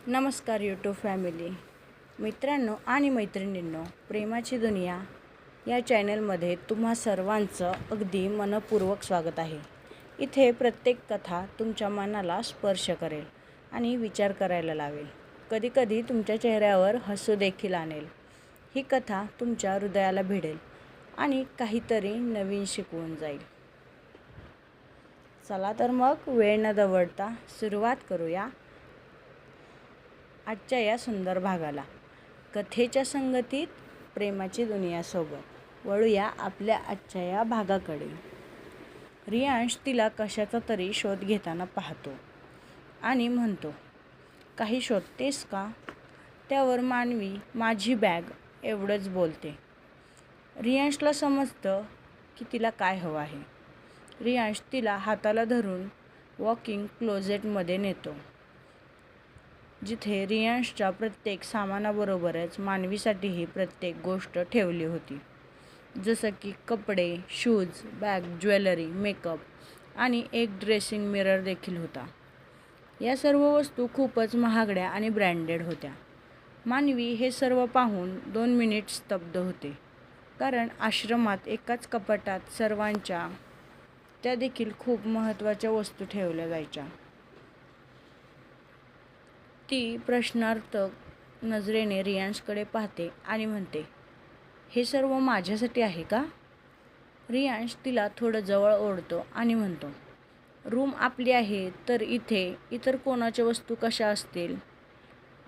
नमस्कार YouTube family, मित्रांनो आणि मैत्रिणींनो, प्रेमाची दुनिया या चॅनलमध्ये तुम्हा सर्वांचं अगदी मनपूर्वक स्वागत आहे. इथे प्रत्येक कथा तुमच्या मनाला स्पर्श करेल आणि विचार करायला लावेल. कधीकधी तुमच्या चेहऱ्यावर हसू देखील आणेल. ही कथा तुमच्या हृदयाला भिडेल आणि काहीतरी नवीन शिकवून जाईल. चला तर मग वेळ न दवडता सुरुवात करूया आजच्या या सुंदर भागाला. कथेच्या संगतीत प्रेमाची दुनियासोबत वळूया आपल्या आजच्या या भागाकडे. रियांश तिला कशाचा तरी शोध घेताना पाहतो आणि म्हणतो, काही शोधतेस का? त्यावर मानवी माझी बॅग एवढंच बोलते. रियांशला समजतं की तिला काय हवं आहे. रियांश तिला हाताला धरून वॉकिंग क्लोजेटमध्ये नेतो, जिथे रियांशच्या प्रत्येक सामानाबरोबरच मानवीसाठीही प्रत्येक गोष्ट ठेवली होती. जसं की कपडे, शूज, बॅग, ज्वेलरी, मेकअप आणि एक ड्रेसिंग मिरर देखील होता. या सर्व वस्तू खूपच महागड्या आणि ब्रँडेड होत्या. मानवी हे सर्व पाहून 2 मिनिट स्तब्ध होते, कारण आश्रमात एकाच कपाटात सर्वांच्या त्या देखील खूप महत्त्वाच्या वस्तू ठेवल्या जायच्या. ती प्रश्नार्थक नजरेने रियांशकडे पाहते आणि म्हणते, हे सर्व माझ्यासाठी आहे का? रियांश तिला थोडं जवळ ओढतो आणि म्हणतो, रूम आपली आहे तर इथे इतर कोणाच्या वस्तू कशा असतील?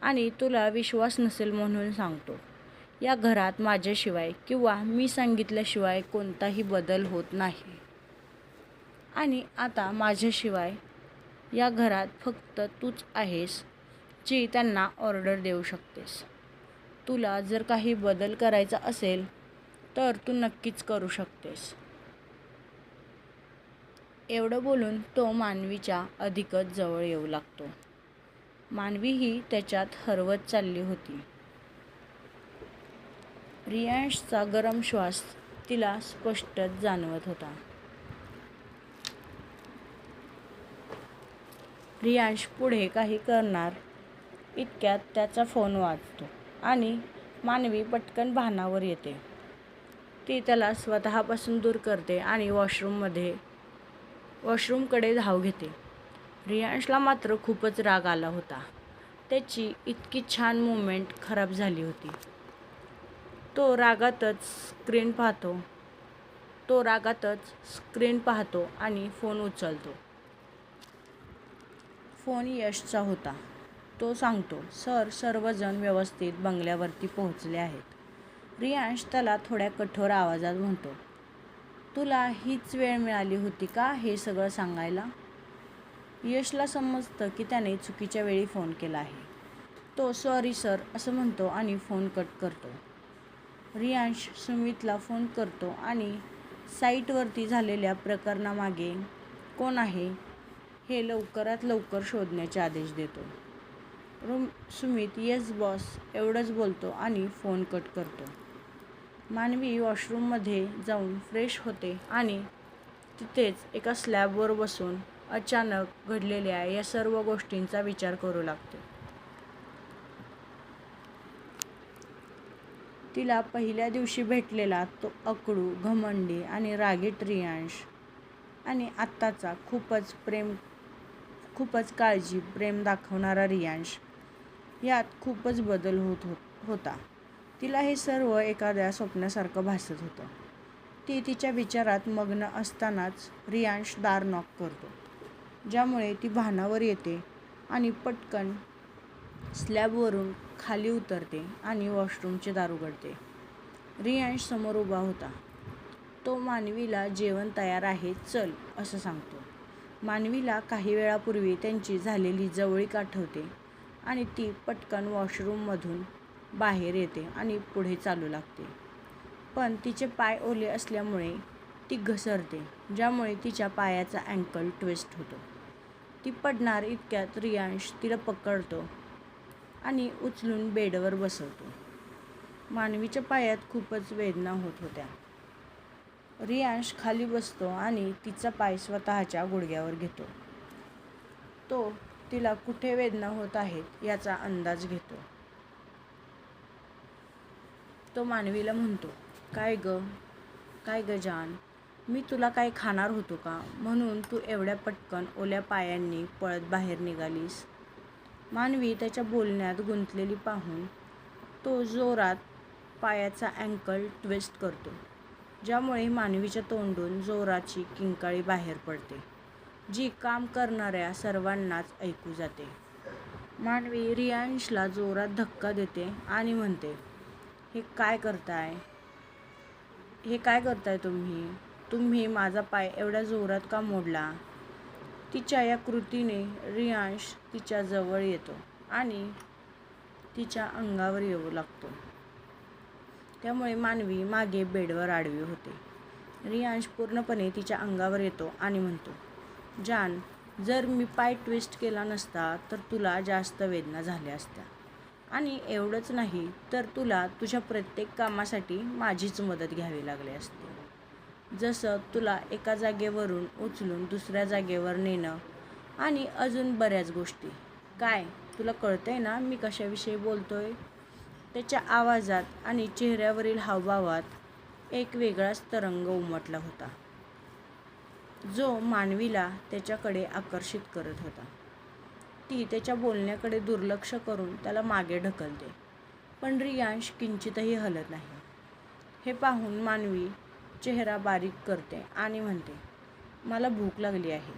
आणि तुला विश्वास नसेल म्हणून सांगतो, या घरात माझ्याशिवाय किंवा मी सांगितल्याशिवाय कोणताही बदल होत नाही. आणि आता माझ्याशिवाय या घरात फक्त तूच आहेस जी त्यांना ऑर्डर देऊ शकतेस. तुला जर काही बदल करायचा असेल तर तू नक्कीच करू शकतेस. एवढं बोलून तो मानवीच्या अधिकच जवळ येऊ लागतो. मानवीही त्याच्यात हरवत चालली होती. रियांशचा गरम श्वास तिला स्पष्टच जाणवत होता. रियांश पुढे काही करणार इतक्यात त्याचा फोन वाजतो आणि मानवी पटकन भानावर येते. ती त्याला स्वतःपासून दूर करते आणि वॉशरूमकडे धाव घेते. रियांशला मात्र खूपच राग आला होता. त्याची इतकी छान मूव्हमेंट खराब झाली होती. तो रागातच स्क्रीन पाहतो आणि फोन उचलतो. फोन यशचा होता. तो सांगतो, सर, सर्वजण व्यवस्थित बंगल्यावरती पोहोचले आहेत. रियांश त्याला थोड्या कठोर आवाजात म्हणतो, तुला हीच वेळ मिळाली होती का हे सगळं सांगायला? यशला समजतं की त्याने चुकीच्या वेळी फोन केला आहे. तो सॉरी सर असं म्हणतो आणि फोन कट करतो. रियांश सुमितला फोन करतो आणि साईटवरती झालेल्या प्रकरणामागे कोण आहे हे लवकरात लवकर शोधण्याचे आदेश देतो. सुमित येस बॉस एवढंच बोलतो आणि फोन कट करतो. मानवी वॉशरूममध्ये जाऊन फ्रेश होते आणि तिथेच एका स्लॅबवर बसून अचानक घडलेल्या या सर्व गोष्टींचा विचार करू लागते. तिला पहिल्या दिवशी भेटलेला तो अकडू, घमंडी आणि रागीट रियांश आणि आत्ताचा खूपच काळजी, प्रेम दाखवणारा रियांश यात खूपच बदल होता. तिला हे सर्व एखाद्या स्वप्नासारखं भासत होतं. ती तिच्या विचारात मग्न असतानाच रियांश दार नॉक करतो, ज्यामुळे ती भानावर येते आणि पटकन स्लॅबवरून खाली उतरते आणि वॉशरूमचे दार उघडते. रियांश समोर उभा होता. तो मानवीला जेवण तयार आहे, चल असं सांगतो. मानवीला काही वेळापूर्वी त्यांची झालेली जवळीक आठवते आणि ती पटकन वॉशरूममधून बाहेर येते आणि पुढे चालू लागते. पण तिचे पाय ओले असल्यामुळे ती घसरते, ज्यामुळे तिच्या पायाचा अँकल ट्विस्ट होतो. ती पडणार इतक्यात रियांश तिला पकडतो आणि उचलून बेडवर बसवतो. मानवीच्या पायात खूपच वेदना होत होत्या. रियांश खाली बसतो आणि तिचा पाय स्वतःच्या गुडघ्यावर घेतो. तो तिला कुठे वेदना होत आहेत याचा अंदाज घेतो. तो मानवीला म्हणतो, काय ग जान, मी तुला काय खाणार होतो का, म्हणून तू एवढ्या पटकन ओल्या पायांनी पळत बाहेर निघालीस? मानवी त्याच्या बोलण्यात गुंतलेली पाहून तो जोरात पायाचा अँकल ट्विस्ट करतो, ज्यामुळे मानवीच्या तोंडून जोराची किंकाळी बाहेर पडते, जी काम करणाऱ्या सर्वांनाच ऐकू जाते. मानवी रियांशला जोरात धक्का देते आणि म्हणते, हे काय करताय तुम्ही माझा पाय एवढ्या जोरात का मोडला? तिच्या या कृतीने रियांश तिच्या जवळ येतो आणि तिच्या अंगावर येऊ लागतो. त्यामुळे मानवी मागे बेडवर आडवी होते. रियांश पूर्णपणे तिच्या अंगावर येतो आणि म्हणतो, जान, जर मी पाय ट्विस्ट केला नसता तर तुला जास्त वेदना झाल्या असत्या. आणि एवढंच नाही तर तुला तुझ्या प्रत्येक कामासाठी माझीच मदत घ्यावी लागली असती. जसं तुला एका जागेवरून उचलून दुसऱ्या जागेवर नेणं आणि अजून बऱ्याच गोष्टी. काय तुला कळतंय ना मी कशाविषयी बोलतोय? त्याच्या आवाजात आणि चेहऱ्यावरील हावभावात एक वेगळाच तरंग उमटला होता, जो मानवीला त्याच्याकडे आकर्षित करत होता. ती त्याच्या बोलण्याकडे दुर्लक्ष करून त्याला मागे ढकलते, पण रियांश किंचितही हलत नाही. हे पाहून मानवी चेहरा बारीक करते आणि म्हणते, मला भूक लागली आहे.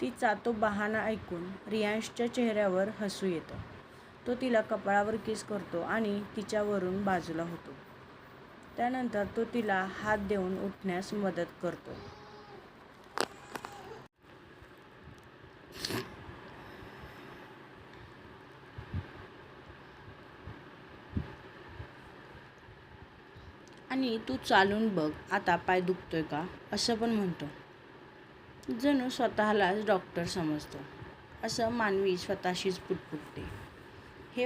तिचा तो बहाणा ऐकून रियांशच्या चेहऱ्यावर हसू येतं. तो तिला कपाळावर किस करतो आणि तिच्यावरून बाजूला होतो. त्यानंतर तो तिला हात देऊन उठण्यास मदत करतो. आणि तू चालून बघ, आता पाय दुखतोय का, असं पण म्हणतो. जणू स्वतःलाच डॉक्टर समजतो असं मानवी स्वतःशीच पुटपुटते. हे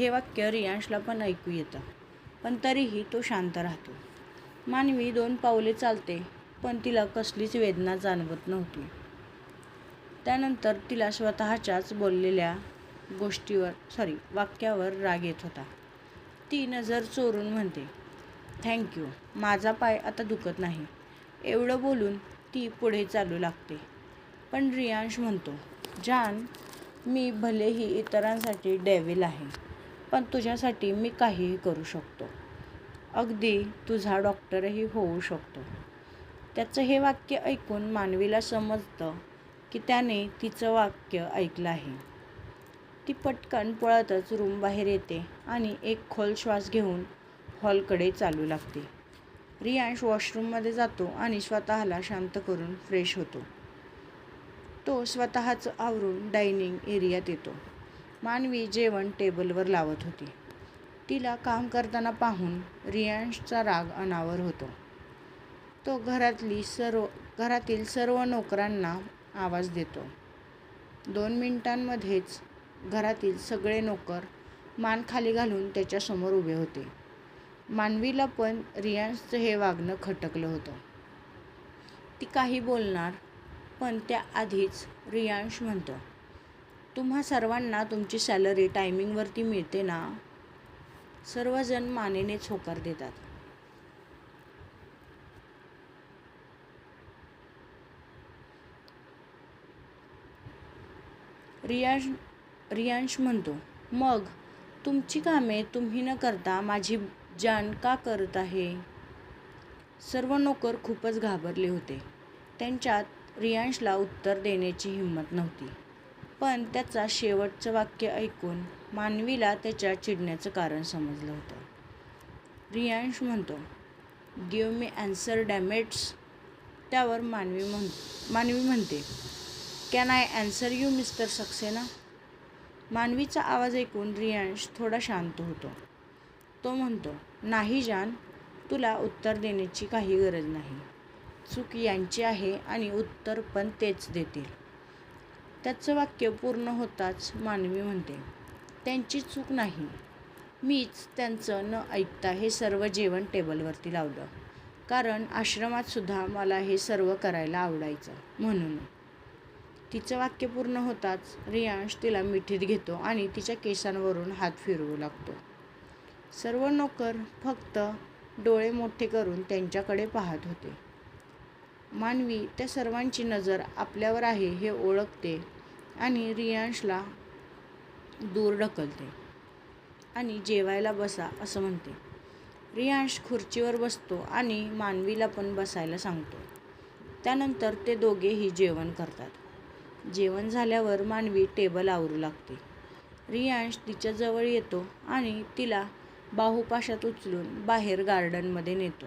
वाक्य रियांशला पण ऐकू येतं, पण तरीही तो शांत राहतो. मानवी 2 पावले चालते, पण तिला कसलीच वेदना जाणवत नव्हती. त्यानंतर तिला स्वतःच्याच बोललेल्या वाक्यावर राग येत होता. ती नजर चोरून म्हणते, थँक्यू, माझा पाय आता दुखत नाही. एवढं बोलून ती पुढे चालू लागते. पण रियांश म्हणतो, जान, मी भलेही इतरांसाठी डेव्हिल आहे, पण तुझ्यासाठी मी काहीही करू शकतो. अगदी तुझा डॉक्टरही होऊ शकतो. त्याचं हे वाक्य ऐकून मानवीला समजतं की त्याने तिचं वाक्य ऐकलं आहे. ती पटकन पळतच रूमबाहेर येते आणि एक खोल श्वास घेऊन हॉलकडे चालू लागते. रियांश वॉशरूममध्ये जातो आणि स्वतःला शांत करून फ्रेश होतो. तो स्वतःचं आवरून डायनिंग एरियात येतो. मानवी जेवण टेबलवर लावत होती. तिला काम करताना पाहून रियांशचा राग अनावर होतो. तो घरातील सर्व नोकरांना आवाज देतो. 2 मिनिटांमध्येच घरातील सगळे नोकर मान खाली घालून त्याच्यासमोर उभे होते. मानवीला पण रियांशचं हे वागणं खटकलं होतं. ती काही बोलणार, पण त्याआधीच रियांश म्हणतो, तुम्हा सर्वांना तुमची सॅलरी टायमिंगवरती मिळते ना? सर्वजण मानेनेच होकार देतात. रियांश म्हणतो, मग तुमची कामे तुम्ही न करता माझी जान का करत आहे? सर्व नोकर खूपच घाबरले होते. त्यांच्यात रियांशला उत्तर देण्याची हिंमत नव्हती. पण त्याचा शेवटचं वाक्य ऐकून मानवीला त्याच्या चिडण्याचं कारण समजलं होतं. रियांश म्हणतो, गिव्ह मी ॲन्सर डॅमेट्स. त्यावर मानवी म्हणते, can I answer you mister Saxena? मानवीचा आवाज ऐकून रियांश थोडा शांत होतो. तो म्हणतो, नाही जान, तुला उत्तर देण्याची काही गरज नाही. चूक यांची आहे आणि उत्तर पण तेच देतील. त्याचं वाक्य पूर्ण होताच मानवी म्हणते, त्यांची चूक नाही. मीच त्यांचं न ऐकता हे सर्व जेवण टेबलवरती लावलं, कारण आश्रमात सुद्धा मला हे सर्व करायला आवडायचं म्हणून. तिचं वाक्य पूर्ण होताच रियांश तिला मिठीत घेतो आणि तिच्या केसांवरून हात फिरवू लागतो. सर्व नोकर फक्त डोळे मोठे करून त्यांच्याकडे पाहत होते. मानवी त्या सर्वांची नजर आपल्यावर आहे हे ओळखते आणि रियांशला दूर ढकलते आणि जेवायला बसा असं म्हणते. रियांश खुर्चीवर बसतो आणि मानवीला पण बसायला सांगतो. त्यानंतर ते दोघेही जेवण करतात. जेवण झाल्यावर मानवी टेबल आवरू लागते. रियांश तिच्या जवळ येतो आणि तिला बाहुपाशात उचलून बाहेर गार्डनमध्ये नेतो.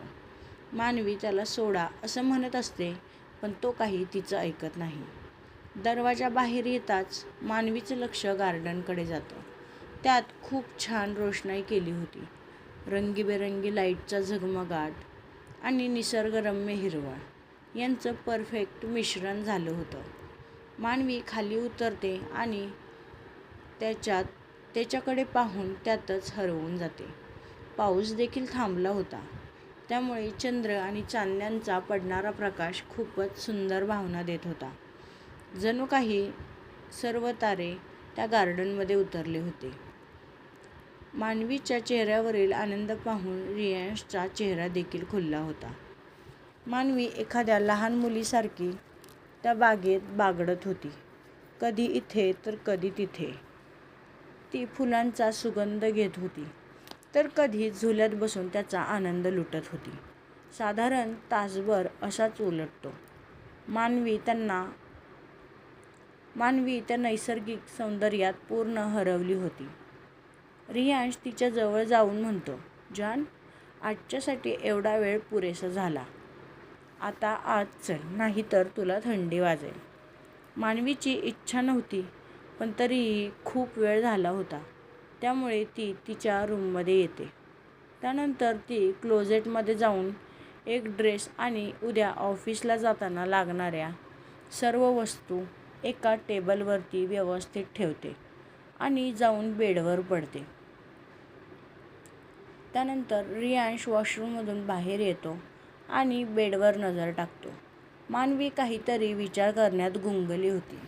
मानवी त्याला सोडा असं म्हणत असते, पण तो काही तिचं ऐकत नाही. दरवाजा बाहेर येताच मानवीचं लक्ष गार्डनकडे जातं. त्यात खूप छान रोषणाई केली होती. रंगीबेरंगी लाईटचा झगमगाट आणि निसर्गरम्य हिरवळ यांचं परफेक्ट मिश्रण झालं होतं. मानवी खाली उतरते आणि त्याच्याकडे पाहून त्यातच हरवून जाते. पाऊस देखील थांबला होता, त्यामुळे चंद्र आणि चांदण्यांचा पडणारा प्रकाश खूपच सुंदर भावना देत होता. जणू काही सर्व तारे त्या गार्डनमध्ये उतरले होते. मानवीच्या चेहऱ्यावरील आनंद पाहून रियांशचा चेहरा देखील खुलला होता. मानवी एखाद्या लहान मुलीसारखी त्या बागेत बागडत होती. कधी इथे तर कधी तिथे. ती फुलांचा सुगंध घेत होती, तर कधी झुल्यात बसून त्याचा आनंद लुटत होती. साधारण तासभर असाच उलटतो. मानवी त्या नैसर्गिक सौंदर्यात पूर्ण हरवली होती. रियांश तिच्या जवळ जाऊन म्हणतो, जान, आजच्यासाठी एवढा वेळ पुरेसा झाला. आता आत चल, नाहीतर तुला थंडी वाजेल. मानवीची इच्छा नव्हती, पण तरीही खूप वेळ झाला होता. त्यामुळे ती तिच्या रूममध्ये येते. त्यानंतर ती क्लोजेटमध्ये जाऊन एक ड्रेस आणि उद्या ऑफिसला जाताना लागणाऱ्या सर्व वस्तू एका टेबलवरती व्यवस्थित ठेवते आणि जाऊन बेडवर पडते. त्यानंतर रियांश वॉशरूममधून बाहेर येतो आणि बेडवर नजर टाकतो. मानवी काहीतरी विचार करण्यात गुंगली होती.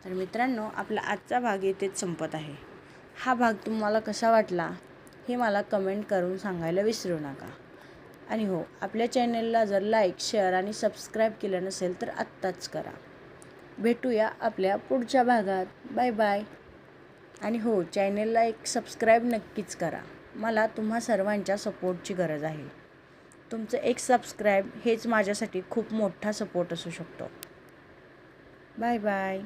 तर मित्रांनो, आपला आजचा भाग येथेच संपत आहे. हा भाग तुम्हाला कसा वाटला हे मला कमेंट करून सांगायला विसरू नका. आणि हो, आपल्या चॅनलला जर लाईक, शेअर आणि सबस्क्राईब केलं नसेल तर आत्ताच करा. भेटूया आपल्या पुढच्या भागात. Bye bye. आणि हो, चॅनलला एक सबस्क्राईब नक्कीच करा. मला तुम्हा सर्वांच्या सपोर्टची गरज आहे. तुमचं एक सबस्क्राईब हेच माझ्यासाठी खूप मोठा सपोर्ट असू शकतो. Bye bye.